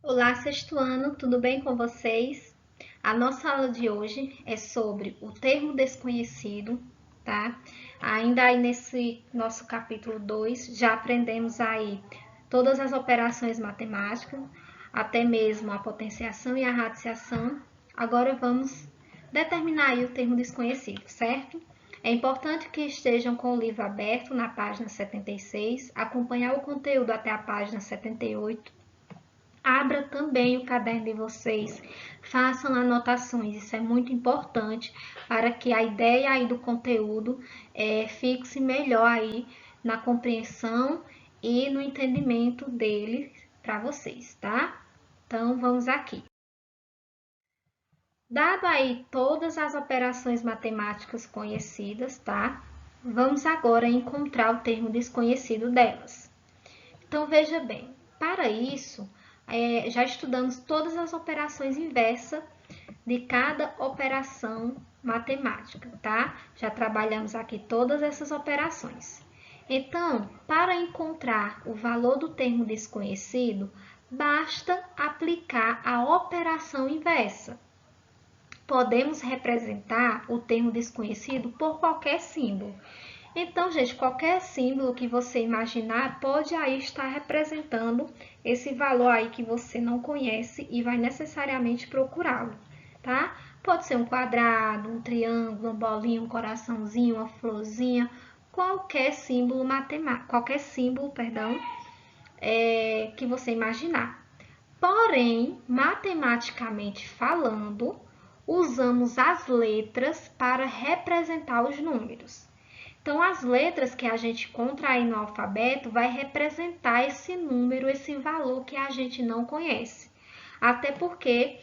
Olá, sexto ano, tudo bem com vocês? A nossa aula de hoje é sobre o termo desconhecido, tá? Ainda aí nesse nosso capítulo 2, já aprendemos aí todas as operações matemáticas, até mesmo a potenciação e a radiciação. Agora vamos determinar aí o termo desconhecido, certo? É importante que estejam com o livro aberto na página 76, acompanhar o conteúdo até a página 78. Abra também o caderno de vocês, façam anotações, isso é muito importante para que a ideia aí do conteúdo fixe melhor aí na compreensão e no entendimento dele para vocês, tá? Então vamos aqui. Dado aí todas as operações matemáticas conhecidas, tá? Vamos agora encontrar o termo desconhecido delas. Então veja bem, para isso já estudamos todas as operações inversas de cada operação matemática, tá? Já trabalhamos aqui todas essas operações. Então, para encontrar o valor do termo desconhecido, basta aplicar a operação inversa. Podemos representar o termo desconhecido por qualquer símbolo. Então, gente, qualquer símbolo que você imaginar pode aí estar representando esse valor aí que você não conhece e vai necessariamente procurá-lo, tá? Pode ser um quadrado, um triângulo, uma bolinha, um coraçãozinho, uma florzinha, qualquer símbolo matemático, que você imaginar. Porém, matematicamente falando, usamos as letras para representar os números. Então, as letras que a gente encontra aí no alfabeto vai representar esse número, esse valor que a gente não conhece. Até porque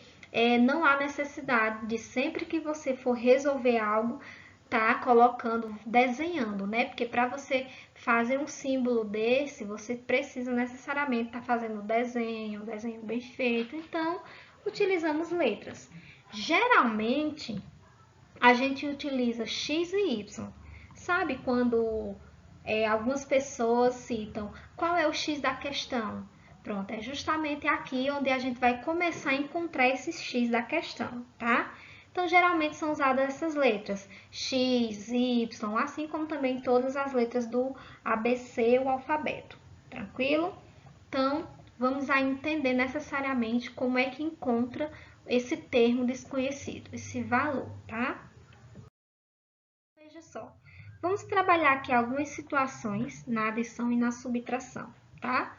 não há necessidade de sempre que você for resolver algo, tá colocando, desenhando, né? Porque para você fazer um símbolo desse, você precisa necessariamente estar fazendo um desenho bem feito. Então, utilizamos letras. Geralmente, a gente utiliza X e Y. Sabe quando algumas pessoas citam qual é o X da questão? Pronto, é justamente aqui onde a gente vai começar a encontrar esse X da questão, tá? Então, geralmente são usadas essas letras, X, Y, assim como também todas as letras do ABC, o alfabeto. Tranquilo? Então, vamos a entender necessariamente como é que encontra esse termo desconhecido, esse valor, tá? Veja só, vamos trabalhar aqui algumas situações na adição e na subtração, tá?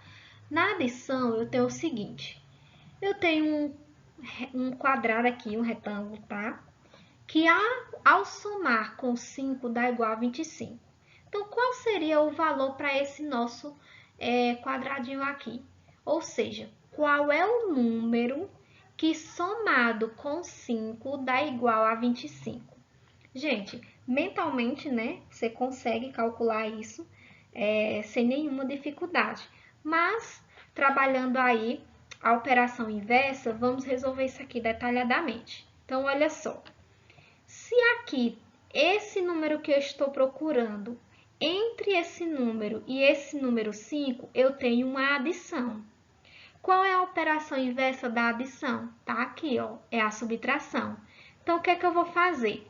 Na adição, eu tenho o seguinte, eu tenho um quadrado aqui, um retângulo, tá? Que ao somar com 5 dá igual a 25. Então, qual seria o valor para esse nosso quadradinho aqui? Ou seja, qual é o número que somado com 5 dá igual a 25? Gente, mentalmente, né, você consegue calcular isso sem nenhuma dificuldade. Mas, trabalhando aí a operação inversa, vamos resolver isso aqui detalhadamente. Então, olha só. Se aqui, esse número que eu estou procurando, entre esse número e esse número 5, eu tenho uma adição. Qual é a operação inversa da adição? Tá aqui, ó, é a subtração. Então, o que é que eu vou fazer?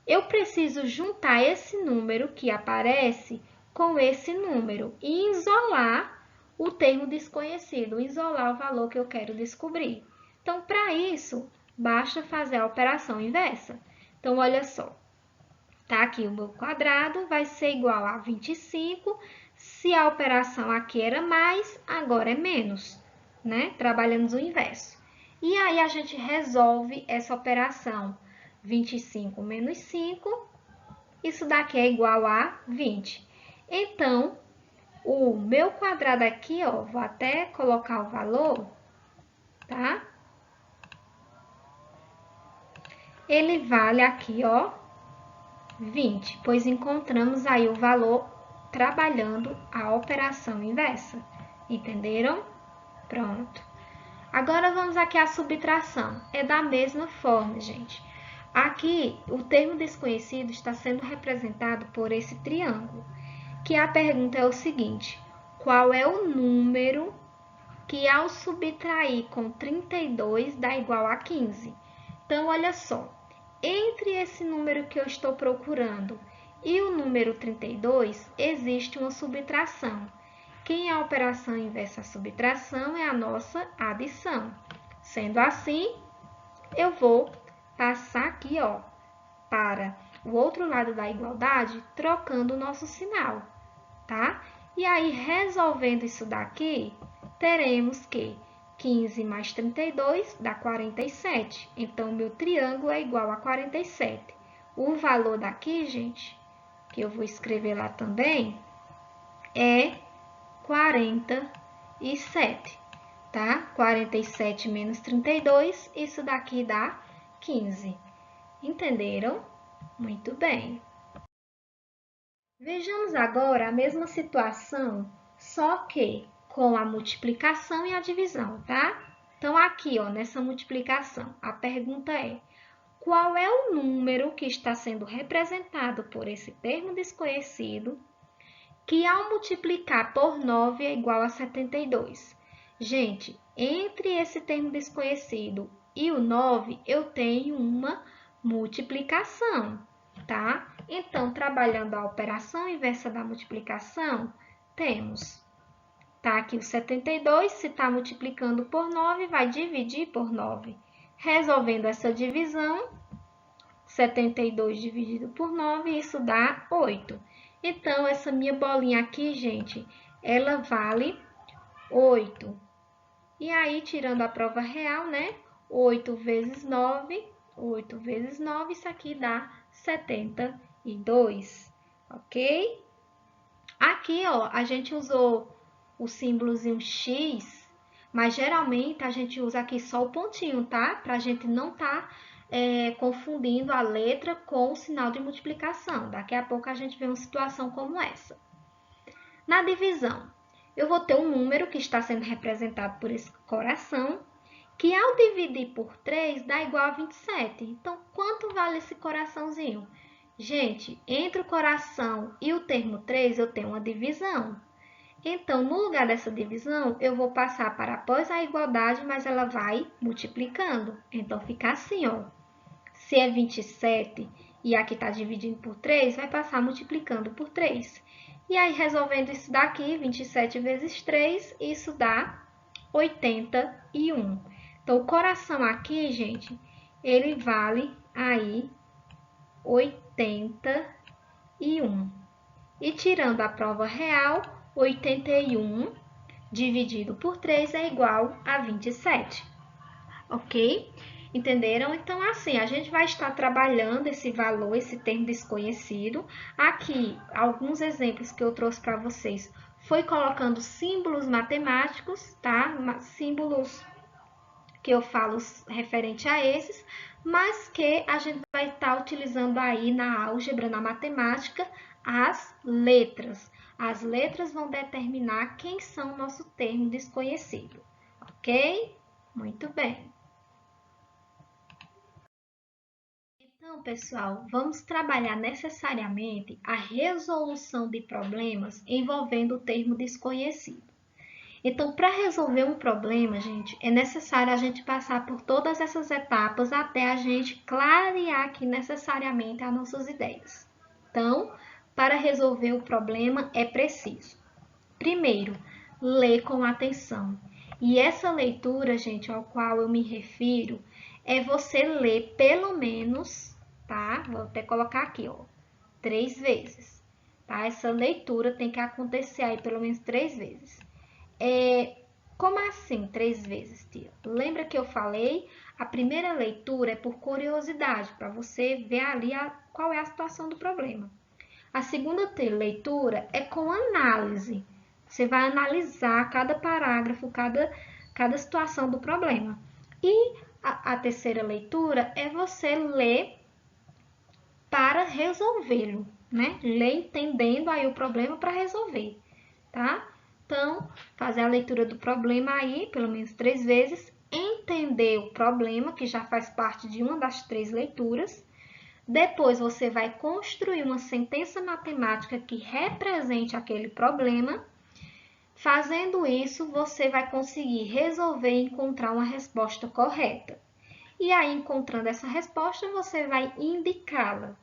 Eu preciso juntar esse número que aparece com esse número e isolar o termo desconhecido, isolar o valor que eu quero descobrir. Então, para isso, basta fazer a operação inversa. Então, olha só, tá aqui o meu quadrado, vai ser igual a 25. Se a operação aqui era mais, agora é menos, né? Trabalhamos o inverso. E aí, a gente resolve essa operação. 25 menos 5, isso daqui é igual a 20. Então, o meu quadrado aqui, ó, vou até colocar o valor, tá? Ele vale aqui, ó, 20, pois encontramos aí o valor trabalhando a operação inversa. Entenderam? Pronto. Agora vamos aqui à subtração. É da mesma forma, gente. Aqui, o termo desconhecido está sendo representado por esse triângulo, que a pergunta é o seguinte: qual é o número que ao subtrair com 32 dá igual a 15. Então, olha só, entre esse número que eu estou procurando e o número 32, existe uma subtração. Quem é a operação inversa à subtração é a nossa adição. Sendo assim, eu vou passar aqui, ó, para o outro lado da igualdade, trocando o nosso sinal, tá? E aí, resolvendo isso daqui, teremos que 15 mais 32 dá 47. Então, meu triângulo é igual a 47. O valor daqui, gente, que eu vou escrever lá também, é 47, tá? 47 menos 32, isso daqui dá 15. Entenderam? Muito bem. Vejamos agora a mesma situação, só que com a multiplicação e a divisão, tá? Então, aqui, ó, nessa multiplicação, a pergunta é: qual é o número que está sendo representado por esse termo desconhecido que ao multiplicar por 9 é igual a 72? Gente, entre esse termo desconhecido e o 9, eu tenho uma multiplicação, tá? Então, trabalhando a operação inversa da multiplicação, temos, tá aqui o 72, se está multiplicando por 9, vai dividir por 9. Resolvendo essa divisão, 72 dividido por 9, isso dá 8. Então, essa minha bolinha aqui, gente, ela vale 8. E aí, tirando a prova real, né? 8 vezes 9, 8 vezes 9, isso aqui dá 72, ok? Aqui, ó, a gente usou o símbolozinho X, mas geralmente a gente usa aqui só o pontinho, tá? Pra gente não confundindo a letra com o sinal de multiplicação. Daqui a pouco a gente vê uma situação como essa. Na divisão, eu vou ter um número que está sendo representado por esse coração, que ao dividir por 3 dá igual a 27. Então, quanto vale esse coraçãozinho? Gente, entre o coração e o termo 3, eu tenho uma divisão. Então, no lugar dessa divisão, eu vou passar para após a igualdade, mas ela vai multiplicando. Então, fica assim, ó. Se é 27 e aqui está dividindo por 3, vai passar multiplicando por 3. E aí, resolvendo isso daqui, 27 vezes 3, isso dá 81. Então, o coração aqui, gente, ele vale aí 81. E tirando a prova real, 81 dividido por 3 é igual a 27. Ok? Entenderam? Então, assim, a gente vai estar trabalhando esse valor, esse termo desconhecido. Aqui, alguns exemplos que eu trouxe para vocês foi colocando símbolos matemáticos, tá? Símbolos que eu falo referente a esses, mas que a gente vai estar utilizando aí na álgebra, na matemática, as letras. As letras vão determinar quem são o nosso termo desconhecido, ok? Muito bem. Então, pessoal, vamos trabalhar necessariamente a resolução de problemas envolvendo o termo desconhecido. Então, para resolver um problema, gente, é necessário a gente passar por todas essas etapas até a gente clarear aqui necessariamente as nossas ideias. Então, para resolver o problema é preciso, primeiro, ler com atenção. E essa leitura, gente, ao qual eu me refiro, é você ler pelo menos, tá? Vou até colocar aqui, ó, 3 vezes, tá? Essa leitura tem que acontecer aí pelo menos 3 vezes. Como assim 3 vezes, tia? Lembra que eu falei? A primeira leitura é por curiosidade, para você ver ali qual é a situação do problema. A segunda leitura é com análise. Você vai analisar cada parágrafo, cada situação do problema. E a terceira leitura é você ler para resolvê-lo, né? Ler entendendo aí o problema para resolver, tá? Então, fazer a leitura do problema aí, pelo menos 3 vezes, entender o problema, que já faz parte de uma das 3 leituras. Depois, você vai construir uma sentença matemática que represente aquele problema. Fazendo isso, você vai conseguir resolver e encontrar uma resposta correta. E aí, encontrando essa resposta, você vai indicar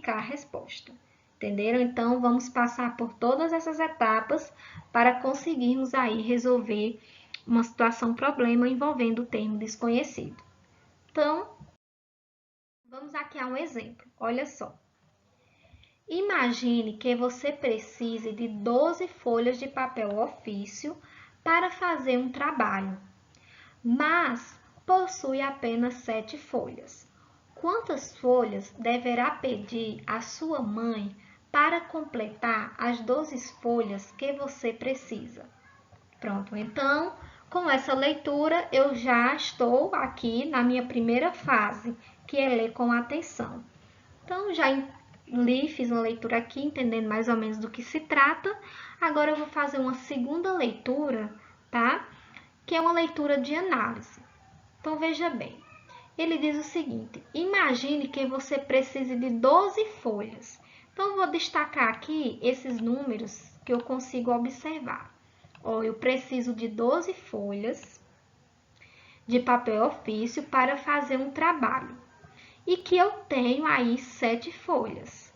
a resposta. Entenderam? Então, vamos passar por todas essas etapas para conseguirmos aí resolver uma situação, problema envolvendo o termo desconhecido. Então, vamos aqui a um exemplo. Olha só. Imagine que você precise de 12 folhas de papel ofício para fazer um trabalho, mas possui apenas 7 folhas. Quantas folhas deverá pedir à sua mãe para completar as 12 folhas que você precisa? Pronto, então, com essa leitura, eu já estou aqui na minha primeira fase, que é ler com atenção. Então, já li, fiz uma leitura aqui, entendendo mais ou menos do que se trata. Agora, eu vou fazer uma segunda leitura, tá? Que é uma leitura de análise. Então, veja bem. Ele diz o seguinte: imagine que você precise de 12 folhas. Então, eu vou destacar aqui esses números que eu consigo observar. Ó, eu preciso de 12 folhas de papel ofício para fazer um trabalho. E que eu tenho aí 7 folhas.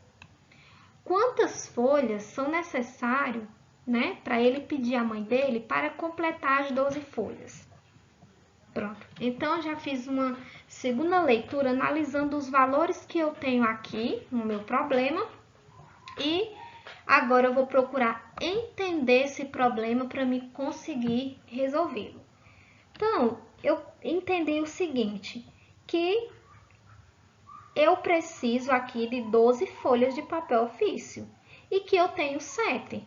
Quantas folhas são necessárias, né, para ele pedir à mãe dele para completar as 12 folhas? Pronto. Então, já fiz uma segunda leitura analisando os valores que eu tenho aqui no meu problema. E agora eu vou procurar entender esse problema para me conseguir resolvê-lo. Então, eu entendi o seguinte, que eu preciso aqui de 12 folhas de papel ofício e que eu tenho 7.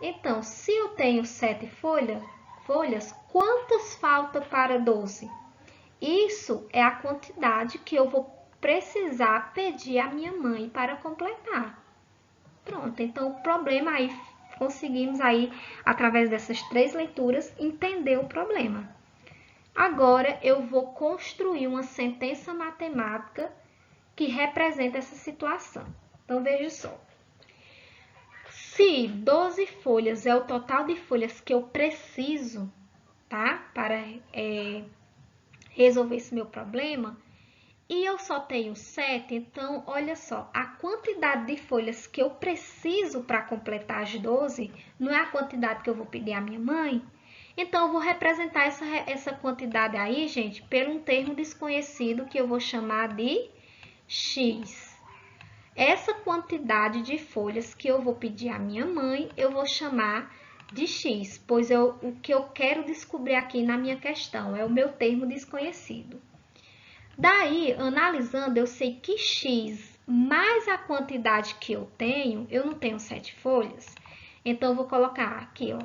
Então, se eu tenho 7 folhas, quantas falta para 12? Isso é a quantidade que eu vou precisar pedir à minha mãe para completar. Pronto, então o problema aí, conseguimos aí, através dessas 3 leituras, entender o problema. Agora, eu vou construir uma sentença matemática que representa essa situação. Então, veja só. Se 12 folhas é o total de folhas que eu preciso, tá? Para resolver esse meu problema, e eu só tenho 7, então, olha só, a quantidade de folhas que eu preciso para completar as 12 não é a quantidade que eu vou pedir à minha mãe. Então, eu vou representar essa quantidade aí, gente, por um termo desconhecido que eu vou chamar de X. Essa quantidade de folhas que eu vou pedir à minha mãe, eu vou chamar de X, pois o que eu quero descobrir aqui na minha questão é o meu termo desconhecido. Daí, analisando, eu sei que X mais a quantidade que eu não tenho 7 folhas, então eu vou colocar aqui, ó,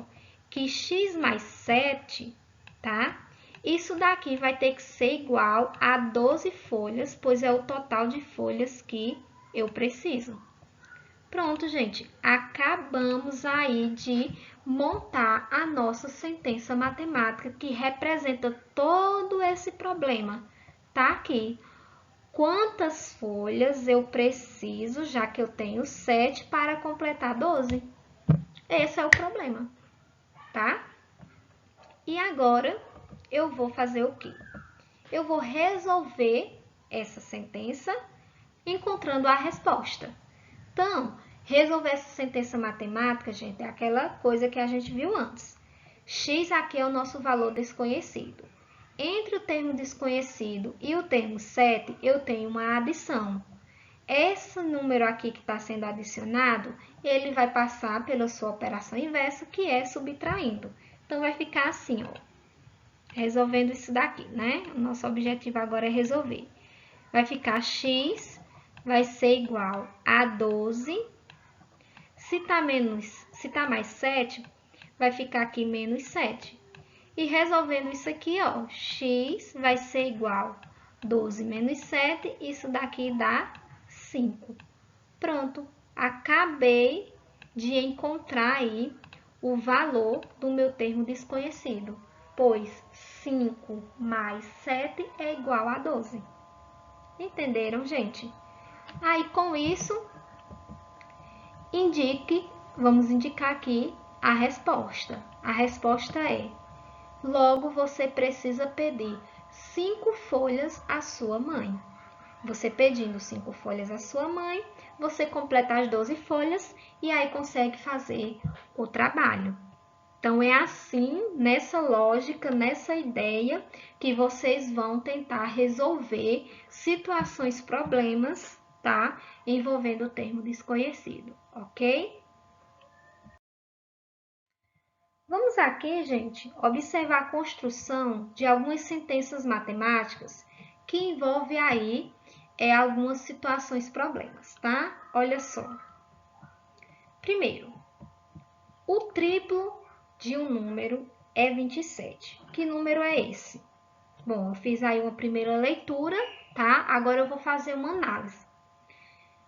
que X mais 7, tá? Isso daqui vai ter que ser igual a 12 folhas, pois é o total de folhas que eu preciso. Pronto, gente, acabamos aí de montar a nossa sentença matemática que representa todo esse problema. Tá aqui. Quantas folhas eu preciso, já que eu tenho 7, para completar 12? Esse é o problema, tá? E agora, eu vou fazer o quê? Eu vou resolver essa sentença encontrando a resposta. Então, resolver essa sentença matemática, gente, é aquela coisa que a gente viu antes. X aqui é o nosso valor desconhecido. Entre o termo desconhecido e o termo 7, eu tenho uma adição. Esse número aqui que está sendo adicionado, ele vai passar pela sua operação inversa, que é subtraindo. Então, vai ficar assim, ó, resolvendo isso daqui, né? O nosso objetivo agora é resolver. Vai ficar x vai ser igual a 12. Se tá mais 7, vai ficar aqui menos 7. E resolvendo isso aqui, ó, x vai ser igual a 12 menos 7, isso daqui dá 5. Pronto, acabei de encontrar aí o valor do meu termo desconhecido, pois 5 mais 7 é igual a 12. Entenderam, gente? Aí, com isso, vamos indicar aqui a resposta. A resposta é: logo você precisa pedir 5 folhas à sua mãe. Você pedindo 5 folhas à sua mãe, você completa as 12 folhas e aí consegue fazer o trabalho. Então, é assim, nessa lógica, nessa ideia, que vocês vão tentar resolver situações, problemas, tá? Envolvendo o termo desconhecido, ok? Vamos aqui, gente, observar a construção de algumas sentenças matemáticas que envolve aí algumas situações, problemas, tá? Olha só. Primeiro, o triplo de um número é 27. Que número é esse? Bom, eu fiz aí uma primeira leitura, tá? Agora eu vou fazer uma análise.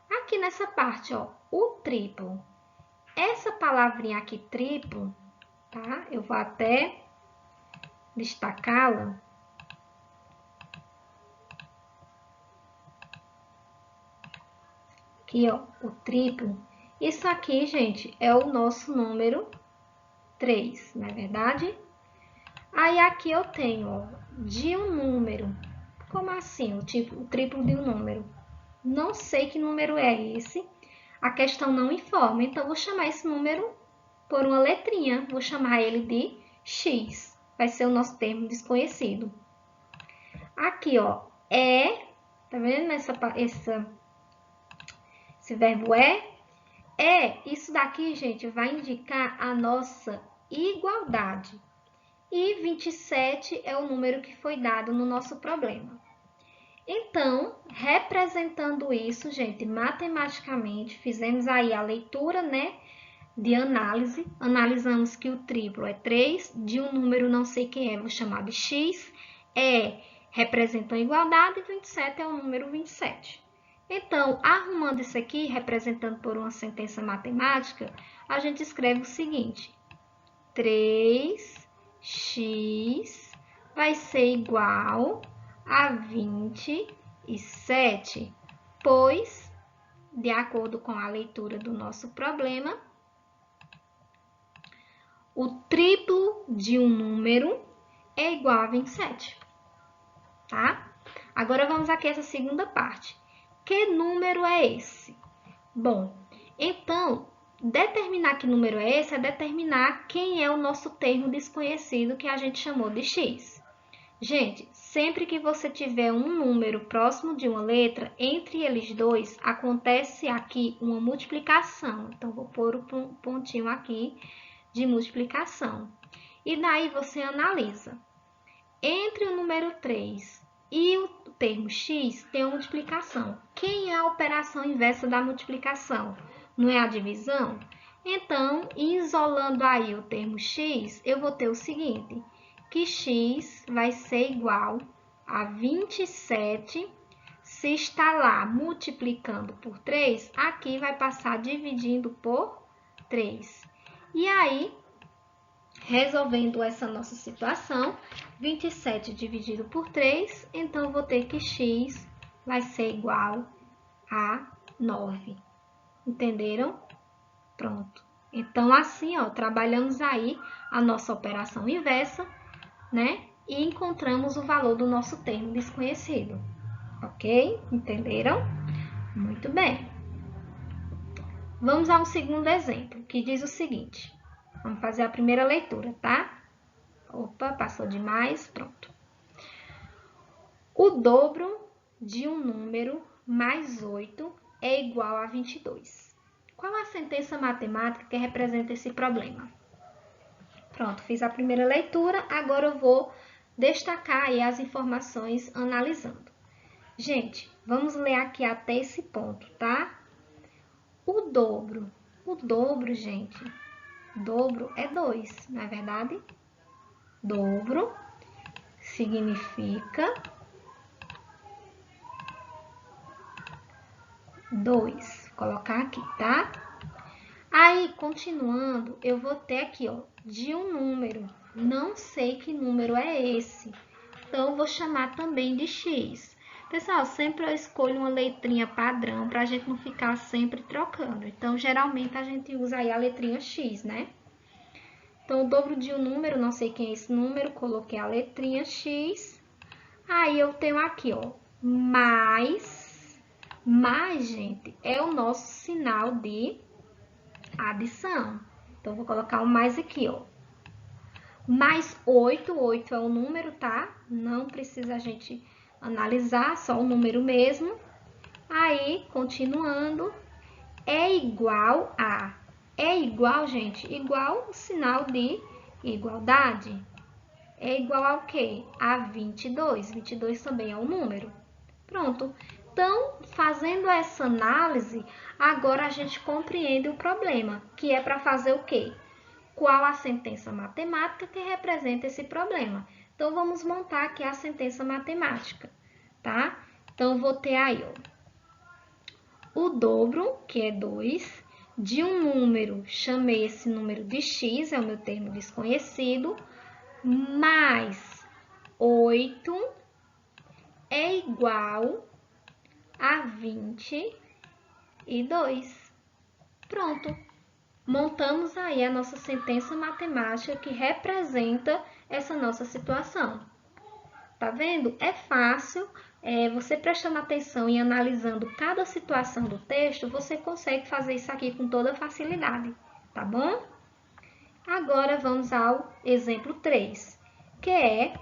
Aqui nessa parte, ó, o triplo. Essa palavrinha aqui, triplo, tá? Eu vou até destacá-la. Aqui, ó, o triplo. Isso aqui, gente, é o nosso número 3, não é verdade? Aí, aqui eu tenho, ó, de um número. Como assim? O triplo de um número. Não sei que número é esse. A questão não informa. Então, vou chamar esse número por uma letrinha. Vou chamar ele de x. Vai ser o nosso termo desconhecido. Aqui, ó, tá vendo esse verbo é? Isso daqui, gente, vai indicar a nossa igualdade. E 27 é o número que foi dado no nosso problema. Então, representando isso, gente, matematicamente, fizemos aí a leitura, né, de análise. Analisamos que o triplo é 3, de um número não sei quem é, vou chamar de x, representa a igualdade, e 27 é o número 27. Então, arrumando isso aqui, representando por uma sentença matemática, a gente escreve o seguinte: 3x vai ser igual a 27, pois, de acordo com a leitura do nosso problema, o triplo de um número é igual a 27, tá? Agora, vamos aqui a essa segunda parte. Que número é esse? Bom, então, determinar que número é esse é determinar quem é o nosso termo desconhecido que a gente chamou de x. Gente, sempre que você tiver um número próximo de uma letra, entre eles dois, acontece aqui uma multiplicação. Então, vou pôr o pontinho aqui de multiplicação. E daí você analisa. Entre o número 3 e o termo x tem uma multiplicação. Quem é a operação inversa da multiplicação? Não é a divisão? Então, isolando aí o termo x, eu vou ter o seguinte, que x vai ser igual a 27. Se está lá multiplicando por 3, aqui vai passar dividindo por 3. E aí, resolvendo essa nossa situação, 27 dividido por 3, então eu vou ter que x vai ser igual a 9. Entenderam? Pronto. Então, assim, ó, trabalhamos aí a nossa operação inversa, né? E encontramos o valor do nosso termo desconhecido. Ok? Entenderam? Muito bem. Vamos ao segundo exemplo, que diz o seguinte. Vamos fazer a primeira leitura, tá? Opa, passou demais, pronto. O dobro de um número mais 8 é igual a 22. Qual a sentença matemática que representa esse problema? Pronto, fiz a primeira leitura, agora eu vou destacar aí as informações analisando. Gente, vamos ler aqui até esse ponto, tá? O dobro, gente, dobro é 2, não é verdade? Dobro significa 2. Vou colocar aqui, tá? Aí, continuando, eu vou ter aqui, ó, de um número. Não sei que número é esse. Então, eu vou chamar também de x. Pessoal, sempre eu escolho uma letrinha padrão para a gente não ficar sempre trocando. Então, geralmente, a gente usa aí a letrinha x, né? Então, o dobro de um número, não sei quem é esse número, coloquei a letrinha X. Aí, eu tenho aqui, ó, mais, gente, é o nosso sinal de adição. Então, vou colocar o mais aqui, ó. Mais 8, 8 é o número, tá? Não precisa a gente analisar, só o número mesmo. Aí, continuando, é igual a. É igual, gente, igual o sinal de igualdade. É igual ao quê? A 22. 22 também é um número. Pronto. Então, fazendo essa análise, agora a gente compreende o problema, que é para fazer o quê? Qual a sentença matemática que representa esse problema? Então, vamos montar aqui a sentença matemática, tá? Então, vou ter aí, ó, o dobro, que é 2, de um número, chamei esse número de x, é o meu termo desconhecido, mais 8 é igual a 22. Pronto. Montamos aí a nossa sentença matemática que representa essa nossa situação. Tá vendo? É fácil, você prestando atenção e analisando cada situação do texto, você consegue fazer isso aqui com toda facilidade, tá bom? Agora vamos ao exemplo 3, que é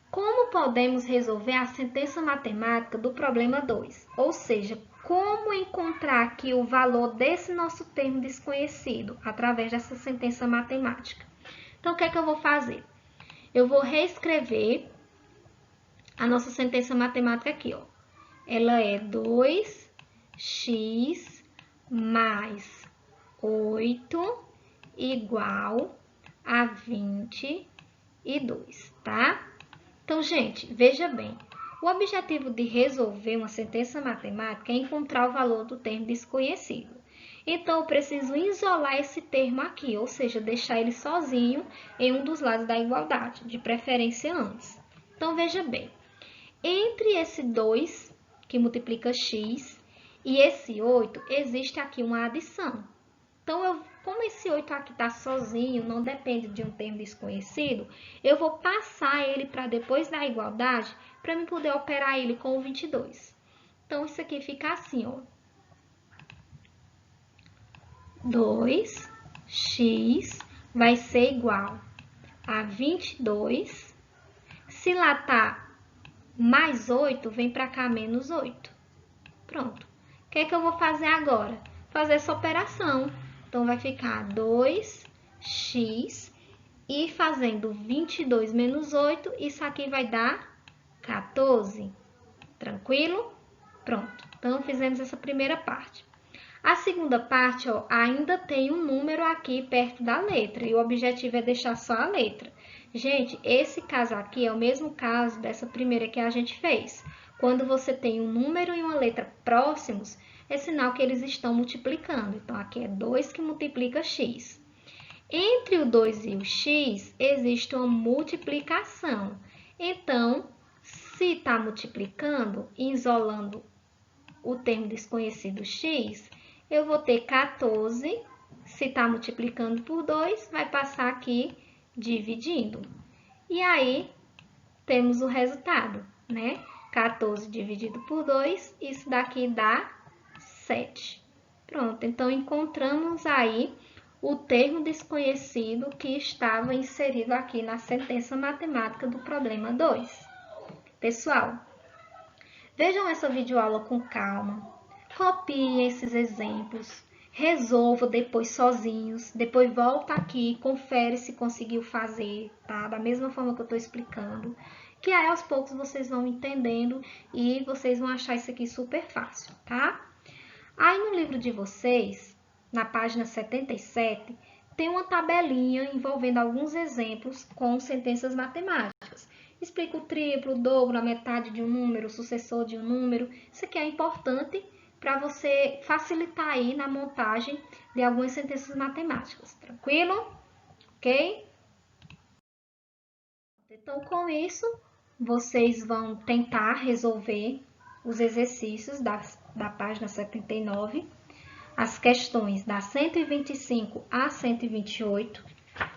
como podemos resolver a sentença matemática do problema 2, ou seja, como encontrar aqui o valor desse nosso termo desconhecido através dessa sentença matemática. Então, o que é que eu vou fazer? Eu vou reescrever a nossa sentença matemática aqui, ó. Ela é 2x mais 8 igual a 22, tá? Então, gente, veja bem. O objetivo de resolver uma sentença matemática é encontrar o valor do termo desconhecido. Então, eu preciso isolar esse termo aqui, ou seja, deixar ele sozinho em um dos lados da igualdade, de preferência antes. Então, veja bem. Entre esse 2, que multiplica x, e esse 8, existe aqui uma adição. Então, como esse 8 aqui está sozinho, não depende de um termo desconhecido, eu vou passar ele para depois da igualdade, para eu poder operar ele com o 22. Então, isso aqui fica assim, ó. 2x vai ser igual a 22. Se lá tá mais 8, vem para cá menos 8. Pronto. O que é que eu vou fazer agora? Fazer essa operação. Então, vai ficar 2x e fazendo 22 menos 8, isso aqui vai dar 14. Tranquilo? Pronto. Então, fizemos essa primeira parte. A segunda parte, ó, ainda tem um número aqui perto da letra e o objetivo é deixar só a letra. Gente, esse caso aqui é o mesmo caso dessa primeira que a gente fez. Quando você tem um número e uma letra próximos, é sinal que eles estão multiplicando. Então, aqui é 2 que multiplica x. Entre o 2 e o x, existe uma multiplicação. Então, se está multiplicando, isolando o termo desconhecido x, eu vou ter 14. Se está multiplicando por 2, vai passar aqui dividindo. E aí, temos o resultado, né? 14 dividido por 2, isso daqui dá 7. Pronto, então encontramos aí o termo desconhecido que estava inserido aqui na sentença matemática do problema 2. Pessoal, vejam essa videoaula com calma, copiem esses exemplos, resolva depois sozinhos, depois volta aqui, confere se conseguiu fazer, tá? Da mesma forma que eu estou explicando, que aí aos poucos vocês vão entendendo e vocês vão achar isso aqui super fácil, tá? Aí no livro de vocês, na página 77, tem uma tabelinha envolvendo alguns exemplos com sentenças matemáticas. Explica o triplo, o dobro, a metade de um número, o sucessor de um número. Isso aqui é importante para você facilitar aí na montagem de algumas sentenças matemáticas. Tranquilo? Ok? Então, com isso, vocês vão tentar resolver os exercícios da página 79, as questões da 125 a 128,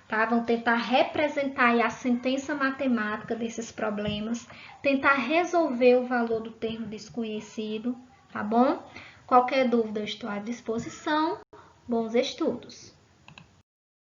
tá? tá? Vão tentar representar aí a sentença matemática desses problemas, tentar resolver o valor do termo desconhecido, tá bom? Qualquer dúvida eu estou à disposição. Bons estudos!